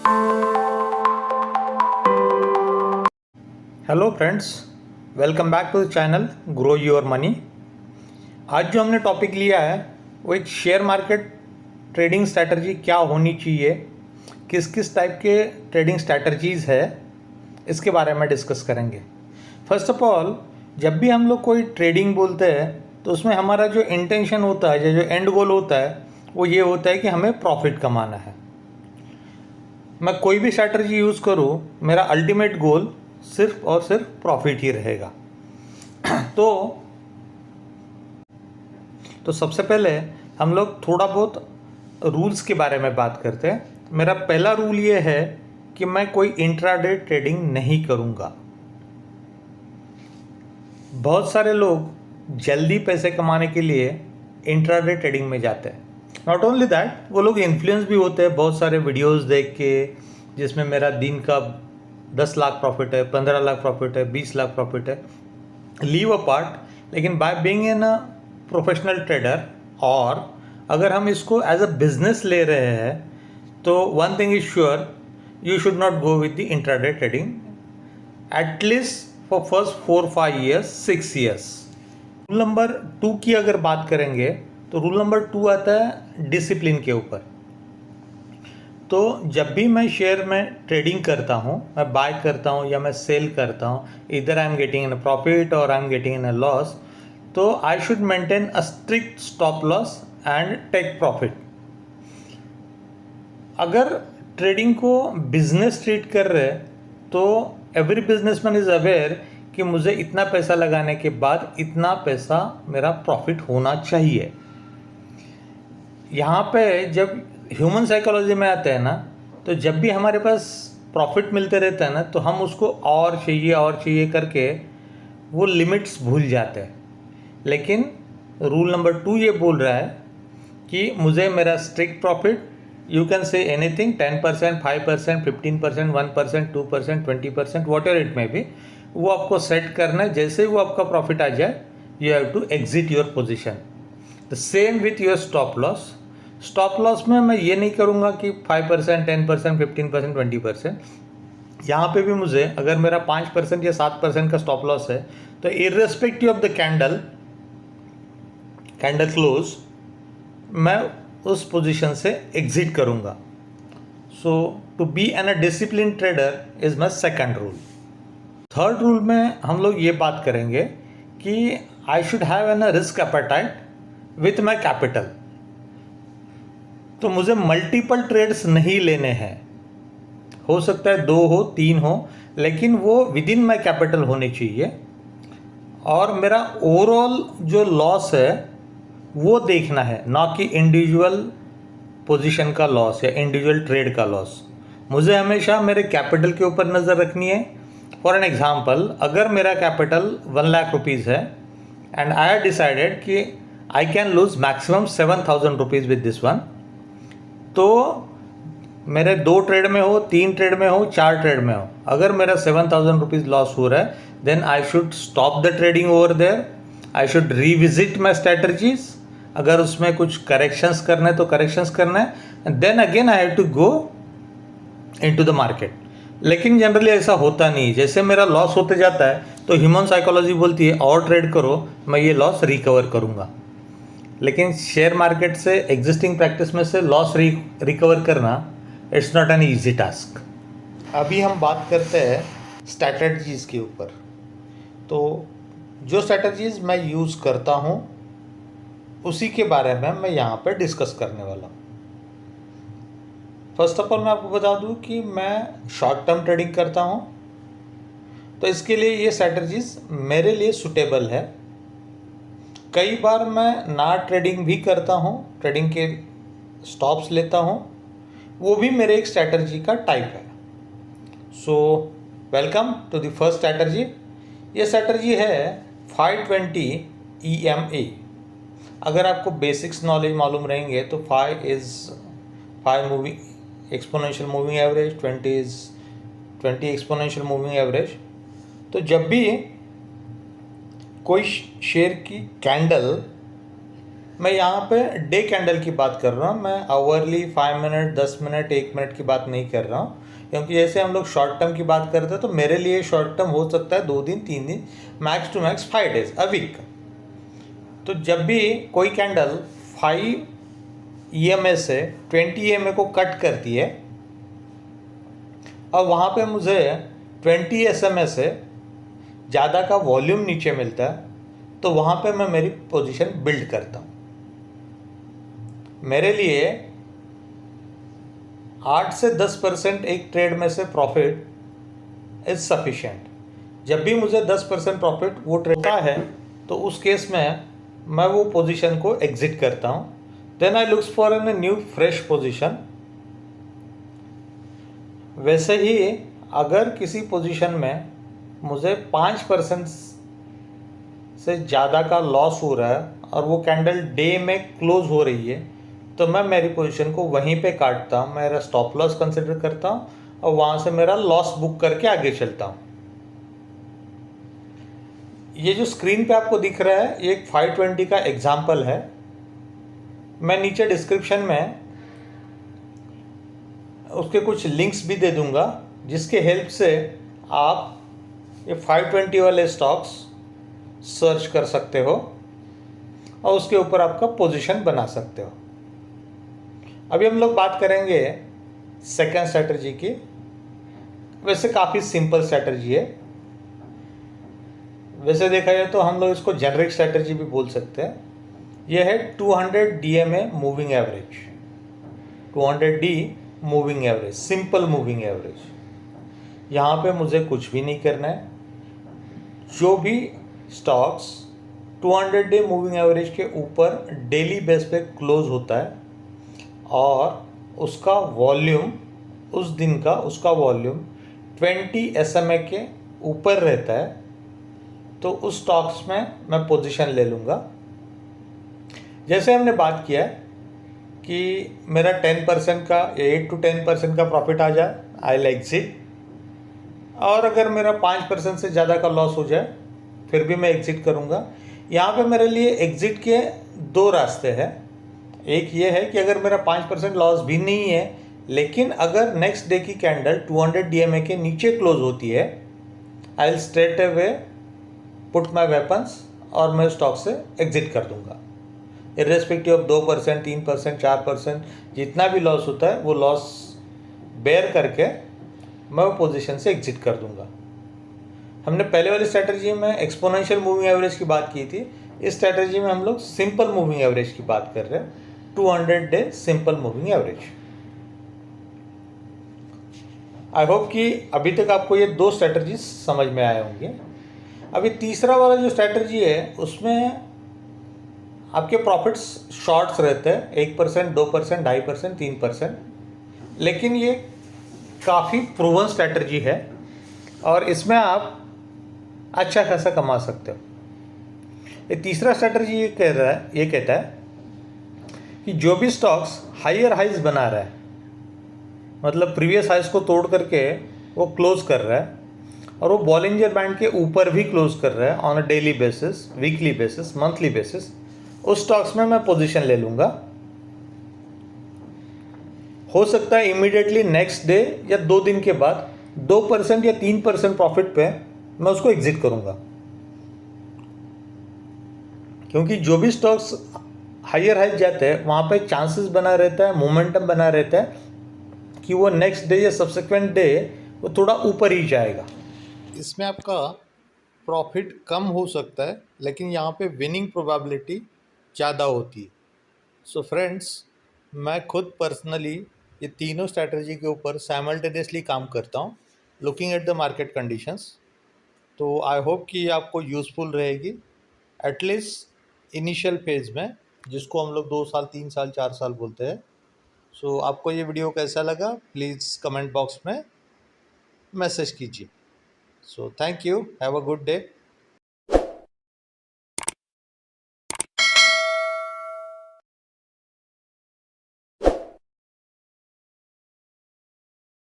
Hello friends, welcome back to the channel grow your money. आज जो हमने topic लिया है वो एक शेयर मार्केट ट्रेडिंग स्ट्रैटेजी क्या होनी चाहिए, किस किस टाइप के ट्रेडिंग स्ट्रैटेजीज़ है, इसके बारे में डिस्कस करेंगे। फर्स्ट ऑफ ऑल, जब भी हम लोग कोई ट्रेडिंग बोलते हैं तो उसमें हमारा जो इंटेंशन होता है, जो एंड गोल होता है, वो ये होता है कि हमें प्रॉफिट कमाना है। मैं कोई भी स्ट्रैटेजी यूज़ करूँ, मेरा अल्टीमेट गोल सिर्फ और सिर्फ प्रॉफिट ही रहेगा। तो सबसे पहले हम लोग थोड़ा बहुत रूल्स के बारे में बात करते हैं। मेरा पहला रूल ये है कि मैं कोई इंट्राडे ट्रेडिंग नहीं करूँगा। बहुत सारे लोग जल्दी पैसे कमाने के लिए इंट्राडे ट्रेडिंग में जाते हैं। नॉट ओनली दैट, वो लोग इन्फ्लुएंस भी होते हैं बहुत सारे वीडियोस देख के, जिसमें मेरा दिन का 10 लाख प्रॉफिट है, 15 लाख प्रॉफिट है, 20 लाख प्रॉफिट है। लीव अ पार्ट, लेकिन by being an a professional trader, और अगर हम इसको एज अ बिजनेस ले रहे हैं तो one thing is sure, you should not go with the intraday trading at least for first 4-5 years, 6 years. Rule number 2 की अगर बात करेंगे तो रूल नंबर 2 आता है डिसिप्लिन के ऊपर। तो जब भी मैं शेयर में ट्रेडिंग करता हूँ, मैं बाय करता हूँ या मैं सेल करता हूँ, इधर I am getting in a profit और I am getting in a loss, तो I should maintain a strict stop loss and take profit. अगर ट्रेडिंग को बिजनेस ट्रीट कर रहे तो एवरी बिजनेसमैन इज अवेयर कि मुझे इतना पैसा लगाने के बाद इतना पैसा मेरा प्रॉफिट होना चाहिए। यहाँ पे जब ह्यूमन साइकोलॉजी में आते हैं ना, तो जब भी हमारे पास प्रॉफिट मिलते रहता है ना, तो हम उसको और चाहिए करके वो लिमिट्स भूल जाते हैं। लेकिन रूल नंबर 2 ये बोल रहा है कि मुझे मेरा strict profit, you can say anything, 10%, 5%, 15%, 1%, 2%, 20%, what ever it may be, वो आपको सेट करना है। जैसे ही वो आपका प्रॉफिट आ जाए, you have to exit your position. The same with your stop loss. Stop loss में मैं ये नहीं करूँगा कि 5%, 10%, 15%, 20%। यहाँ पे भी मुझे अगर मेरा 5% या 7% का स्टॉप लॉस है, तो irrespective of the candle close, मैं उस पोजीशन से एग्जिट करूँगा। So to be an a discipline trader is my second rule. Third rule में हम लोग ये बात करेंगे कि I should have an a risk appetite with my capital. तो मुझे मल्टीपल ट्रेड्स नहीं लेने हैं। हो सकता है 2 हो, 3 हो, लेकिन वो विद इन माई कैपिटल होनी चाहिए। और मेरा ओवरऑल जो लॉस है वो देखना है, ना कि इंडिविजुअल पोजीशन का लॉस या इंडिविजुअल ट्रेड का लॉस। मुझे हमेशा मेरे कैपिटल के ऊपर नज़र रखनी है। फॉर एन एग्जांपल, अगर मेरा कैपिटल 1 लाख रुपीज़ है एंड आई हैव डिसाइडेड कि I can lose maximum 7,000 rupees with this one, तो मेरे 2 ट्रेड में हो, 3 ट्रेड में हो, 4 ट्रेड में हो, अगर मेरा 7,000 रुपीज़ लॉस हो रहा है, then I should stop the trading over there. I should revisit my strategies. अगर उसमें कुछ करेक्शंस करने तो करेक्शंस करना है, and then again I have to go into the market. लेकिन जनरली ऐसा होता नहीं। जैसे मेरा लॉस होते जाता है तो ह्यूमन साइकोलॉजी बोलती है और ट्रेड करो, मैं ये लॉस रिकवर करूँगा। लेकिन शेयर मार्केट से, एग्जिस्टिंग प्रैक्टिस में से लॉस रिकवर करना, it's not an easy task. अभी हम बात करते हैं स्ट्रैटेजीज़ के ऊपर। तो जो स्ट्रैटेजीज़ मैं यूज़ करता हूँ उसी के बारे में मैं यहाँ पर डिस्कस करने वाला हूँ। फर्स्ट ऑफ ऑल मैं आपको बता दूँ कि मैं शॉर्ट टर्म ट्रेडिंग करता हूँ, तो इसके लिए ये स्ट्रैटेजीज़ मेरे लिए सूटेबल है। कई बार मैं ना ट्रेडिंग भी करता हूँ, ट्रेडिंग के स्टॉप्स लेता हूँ, वो भी मेरे एक स्ट्रैटेजी का टाइप है। So welcome to the first strategy. ये स्ट्रैटेजी है 520 EMA। अगर आपको बेसिक्स नॉलेज मालूम रहेंगे तो 5 moving exponential moving average, 20 exponential moving average. तो जब भी कोई शेयर की कैंडल मैं यहाँ पे डे कैंडल की बात कर रहा हूँ, मैं आवरली 5 मिनट 10 मिनट 1 मिनट की बात नहीं कर रहा हूँ, क्योंकि जैसे हम लोग शॉर्ट टर्म की बात करते हैं तो मेरे लिए शॉर्ट टर्म हो सकता है 2 दिन 3 दिन, max to max 5 days a week. तो जब भी कोई कैंडल 5 EMA से 20 EMA को कट करती है और वहाँ पे मुझे 20 SMA से ज़्यादा का वॉल्यूम नीचे मिलता है, तो वहाँ पे मैं मेरी पोजीशन बिल्ड करता हूँ। मेरे लिए 8 से 10% एक ट्रेड में से प्रॉफिट इज सफिशिएंट। जब भी मुझे 10% प्रॉफिट वो ट्रेड का है तो उस केस में मैं वो पोजीशन को एग्जिट करता हूँ। Then I looks for an new fresh position. वैसे ही अगर किसी पोजीशन में मुझे 5% से ज़्यादा का लॉस हो रहा है और वो कैंडल डे में क्लोज हो रही है, तो मैं मेरी पोजीशन को वहीं पे काटता हूँ, मेरा स्टॉप लॉस कंसिडर करता हूँ और वहाँ से मेरा लॉस बुक करके आगे चलता हूँ। ये जो स्क्रीन पे आपको दिख रहा है ये एक 520 का एग्जाम्पल है। मैं नीचे डिस्क्रिप्शन में उसके कुछ लिंक्स भी दे दूंगा जिसके हेल्प से आप ये 520 वाले स्टॉक्स सर्च कर सकते हो और उसके ऊपर आपका पोजीशन बना सकते हो। अभी हम लोग बात करेंगे सेकंड स्ट्रैटेजी की। वैसे काफ़ी सिंपल स्ट्रैटेजी है। वैसे देखा जाए तो हम लोग इसको जेनरिक स्ट्रैटेजी भी बोल सकते हैं। यह है 200 DMA moving average, 200D moving average, simple moving average. यहाँ पे मुझे कुछ भी नहीं करना है। जो भी स्टॉक्स 200 डे मूविंग एवरेज के ऊपर डेली बेस पे क्लोज होता है और उसका वॉल्यूम उस दिन का उसका वॉल्यूम 20 SMA के ऊपर रहता है, तो उस स्टॉक्स में मैं पोजीशन ले लूँगा। जैसे हमने बात किया है कि मेरा 10% का 8 to 10% का प्रॉफिट आ जाए, आई विल एग्जिट। और अगर मेरा 5% से ज़्यादा का लॉस हो जाए फिर भी मैं एग्जिट करूँगा। यहाँ पे मेरे लिए एग्जिट के 2 रास्ते हैं। एक ये है कि अगर मेरा 5% लॉस भी नहीं है, लेकिन अगर नेक्स्ट डे की कैंडल 200 DMA के नीचे क्लोज होती है, I will straight away put my weapons और मैं स्टॉक से एग्जिट कर दूंगा। इर्रेस्पेक्टिव ऑफ 2%, 3%, 4% जितना भी लॉस होता है वो लॉस बेयर करके मैं वो पोजीशन से एग्जिट कर दूंगा। हमने पहले वाली स्ट्रैटेजी में एक्सपोनेंशियल मूविंग एवरेज की बात की थी। इस स्ट्रैटेजी में हम लोग सिंपल मूविंग एवरेज की बात कर रहे हैं, 200 day simple moving average. I hope कि अभी तक आपको ये 2 स्ट्रैटेजी समझ में आए होंगे। अभी तीसरा वाला जो स्ट्रैटेजी है उसमें आपके प्रॉफिट्स शॉर्ट्स रहते हैं, 1%, 2%, 2.5%, 3%, लेकिन ये काफ़ी प्रूवन स्ट्रैटेजी है और इसमें आप अच्छा खासा कमा सकते हो। ये तीसरा स्ट्रैटेजी ये कहता है कि जो भी स्टॉक्स हायर हाइज बना रहा है, मतलब प्रीवियस हाइज को तोड़ करके वो क्लोज कर रहा है और वो बॉलिंजर बैंड के ऊपर भी क्लोज कर रहा है on a daily basis, weekly basis, monthly basis, उस स्टॉक्स में मैं पोजीशन ले लूँगा। हो सकता है इमीडिएटली नेक्स्ट डे या 2 दिन के बाद 2% या 3% प्रॉफिट पे मैं उसको एग्जिट करूँगा, क्योंकि जो भी स्टॉक्स हायर हाइज जाते हैं वहाँ पे चांसेस बना रहता है, मोमेंटम बना रहता है कि वो नेक्स्ट डे या सब्सिक्वेंट डे वो थोड़ा ऊपर ही जाएगा। इसमें आपका प्रॉफिट कम हो सकता है, लेकिन यहाँ पे विनिंग प्रोबेबिलिटी ज़्यादा होती है। सो फ्रेंड्स, मैं खुद पर्सनली ये तीनों स्ट्रैटेजी के ऊपर साइमल्टेनियसली काम करता हूँ, looking at the market conditions. तो आई होप कि आपको यूज़फुल रहेगी एटलीस्ट इनिशियल फेज़ में, जिसको हम लोग 2 साल 3 साल 4 साल बोलते हैं। सो आपको ये वीडियो कैसा लगा प्लीज़ कमेंट बॉक्स में मैसेज कीजिए। So thank you, have a good day.